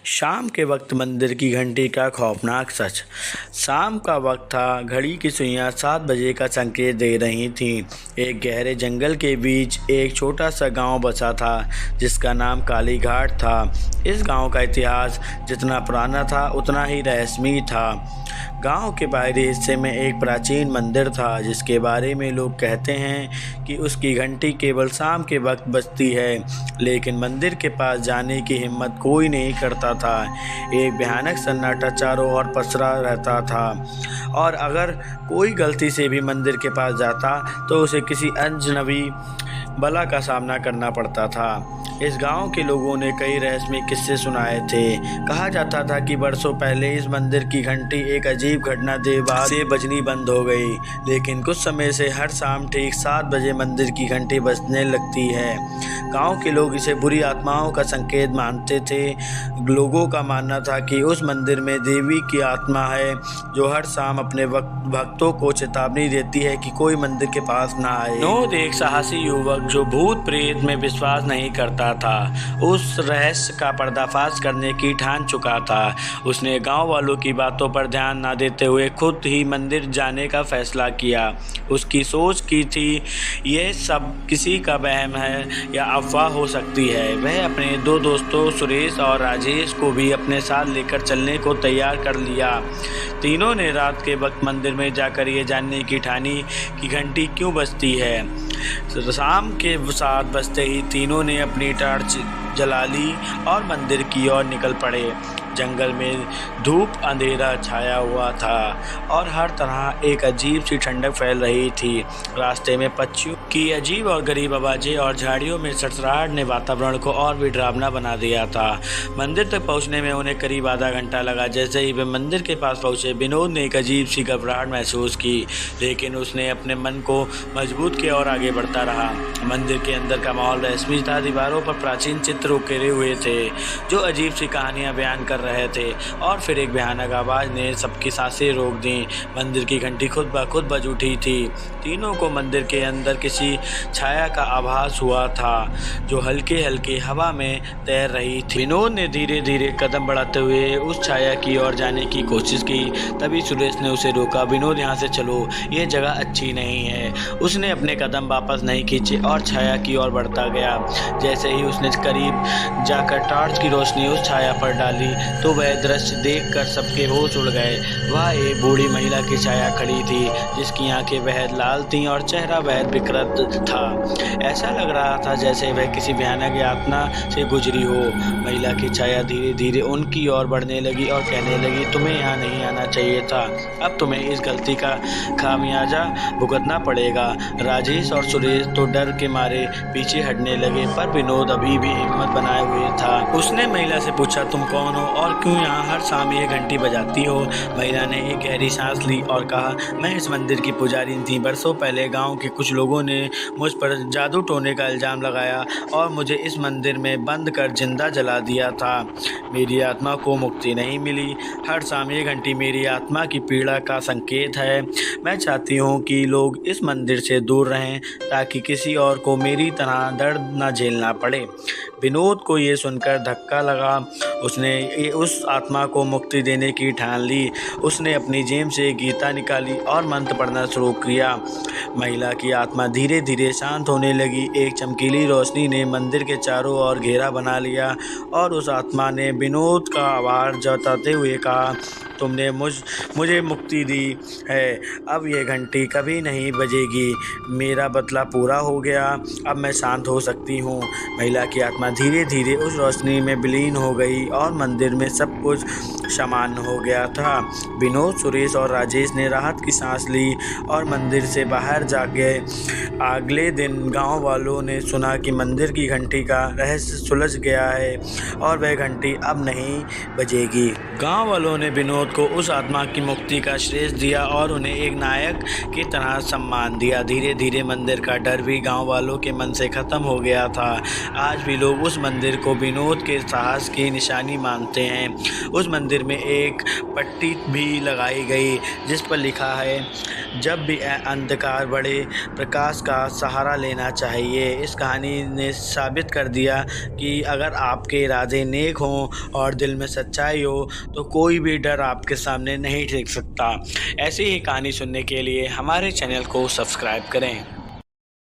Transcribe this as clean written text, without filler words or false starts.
शाम के वक्त मंदिर की घंटी का खौफनाक सच। शाम का वक्त था। घड़ी की सुइयां 7 बजे का संकेत दे रही थीं। एक गहरे जंगल के बीच एक छोटा सा गांव बसा था जिसका नाम काली घाट था। इस गांव का इतिहास जितना पुराना था उतना ही रहस्यमय था। गांव के बाहरी हिस्से में एक प्राचीन मंदिर था जिसके बारे में लोग कहते हैं कि उसकी घंटी केवल शाम के वक्त बजती है, लेकिन मंदिर के पास जाने की हिम्मत कोई नहीं करता था। एक भयानक सन्नाटा चारों ओर पसरा रहता था और अगर कोई गलती से भी मंदिर के पास जाता तो उसे किसी अजनबी बला का सामना करना पड़ता था। इस गांव के लोगों ने कई रहस्यमय किस्से सुनाए थे। कहा जाता था कि बरसों पहले इस मंदिर की घंटी एक अजीब घटना के बाद से बजनी बंद हो गई, लेकिन कुछ समय से हर शाम ठीक 7 बजे मंदिर की घंटी बजने लगती है। गांव के लोग इसे बुरी आत्माओं का संकेत मानते थे। लोगों का मानना था कि उस मंदिर में देवी की आत्मा है जो हर शाम अपने भक्तों को चेतावनी देती है कि कोई मंदिर के पास ना आए। विनोद एक साहसी युवक जो भूत प्रेत में विश्वास नहीं करता था, उस रहस्य का पर्दाफाश करने की ठान चुका था। उसने गांव वालों की बातों पर ध्यान न देते हुए खुद ही मंदिर जाने का फैसला किया। उसकी सोच की थी यह सब किसी का वहम है या अफवाह हो सकती है। वह अपने 2 दोस्तों सुरेश और राजेश को भी अपने साथ लेकर चलने को तैयार कर लिया। तीनों ने रात के वक्त मंदिर में जाकर ये जानने की ठानी कि घंटी क्यों बजती है। शाम के 7 बजते ही तीनों ने अपनी टॉर्च जला ली और मंदिर की ओर निकल पड़े। जंगल में धूप अंधेरा छाया हुआ था और हर तरह एक अजीब सी ठंडक फैल रही थी। रास्ते में पक्षियों की अजीब और गरीब आवाज़ें और झाड़ियों में सरसराहट ने वातावरण को और भी डरावना बना दिया था। मंदिर तक पहुंचने में उन्हें करीब आधा घंटा लगा। जैसे ही वे मंदिर के पास पहुंचे, विनोद ने एक अजीब सी घबराहट महसूस की, लेकिन उसने अपने मन को मजबूत किया और आगे बढ़ता रहा। मंदिर के अंदर का माहौल रहस्यमय था। दीवारों पर प्राचीन चित्र उकेरे हुए थे जो अजीब सी कहानियां बयान कर रहे थे और फिर एक भयानक आवाज़ ने सबकी सांसें रोक दी। मंदिर की घंटी खुद ब खुद बज उठी थी। तीनों को मंदिर के अंदर किसी छाया का आभास हुआ था जो हल्के हल्के हवा में तैर रही थी। विनोद ने धीरे धीरे कदम बढ़ाते हुए उस छाया की ओर जाने की कोशिश की। तभी सुरेश ने उसे रोका। विनोद, यहाँ से चलो, ये जगह अच्छी नहीं है। उसने अपने कदम वापस नहीं खींचे और छाया की ओर बढ़ता गया। जैसे ही उसने करीब जाकर टॉर्च की रोशनी उस छाया पर डाली तो वह दृश्य देखकर सबके होश उड़ गए। वह एक बूढ़ी महिला की छाया खड़ी थी जिसकी आंखें बेहद लाल थीं और चेहरा बेहद विकृत था। ऐसा लग रहा था जैसे वह किसी भयानक यातना से गुजरी हो। महिला की छाया धीरे धीरे उनकी ओर बढ़ने लगी और कहने लगी, तुम्हें यहाँ नहीं आना चाहिए था। अब तुम्हें इस गलती का खामियाजा भुगतना पड़ेगा। राजेश और सुरेश तो डर के मारे पीछे हटने लगे, पर विनोद अभी भी हिम्मत बनाए हुए था। उसने महिला से पूछा, तुम कौन हो और क्यों यहाँ हर शाम ये घंटी बजाती हो? महिला ने एक गहरी सांस ली और कहा, मैं इस मंदिर की पुजारी थी। बरसों पहले गांव के कुछ लोगों ने मुझ पर जादू टोने का इल्ज़ाम लगाया और मुझे इस मंदिर में बंद कर जिंदा जला दिया था। मेरी आत्मा को मुक्ति नहीं मिली। हर शाम ये घंटी मेरी आत्मा की पीड़ा का संकेत है। मैं चाहती हूँ कि लोग इस मंदिर से दूर रहें ताकि किसी और को मेरी तरह दर्द न झेलना पड़े। विनोद को ये सुनकर धक्का लगा। उसने उस आत्मा को मुक्ति देने की ठान ली। उसने अपनी जेब से गीता निकाली और मंत्र पढ़ना शुरू किया। महिला की आत्मा धीरे धीरे शांत होने लगी। एक चमकीली रोशनी ने मंदिर के चारों ओर घेरा बना लिया और उस आत्मा ने विनोद का आभार जताते हुए कहा, तुमने मुझे मुक्ति दी है। अब ये घंटी कभी नहीं बजेगी। मेरा बदला पूरा हो गया। अब मैं शांत हो सकती हूँ। महिला की आत्मा धीरे धीरे उस रोशनी में विलीन हो गई और मंदिर में सब कुछ समान हो गया था। विनोद, सुरेश और राजेश ने राहत की सांस ली और मंदिर से बाहर जा गए। अगले दिन गांव वालों ने सुना कि मंदिर की घंटी का रहस्य सुलझ गया है और वह घंटी अब नहीं बजेगी। गांव वालों ने विनोद विनोद को उस आत्मा की मुक्ति का श्रेय दिया और उन्हें एक नायक की तरह सम्मान दिया। धीरे धीरे मंदिर का डर भी गांव वालों के मन से खत्म हो गया था। आज भी लोग उस मंदिर को विनोद के साहस की निशानी मानते हैं। उस मंदिर में एक पट्टी भी लगाई गई जिस पर लिखा है, जब भी अंधकार बढ़े प्रकाश का सहारा लेना चाहिए। इस कहानी ने साबित कर दिया कि अगर आपके इरादे नेक हों और दिल में सच्चाई हो तो कोई भी डर आपके सामने नहीं टिक सकता। ऐसी ही कहानी सुनने के लिए हमारे चैनल को सब्सक्राइब करें।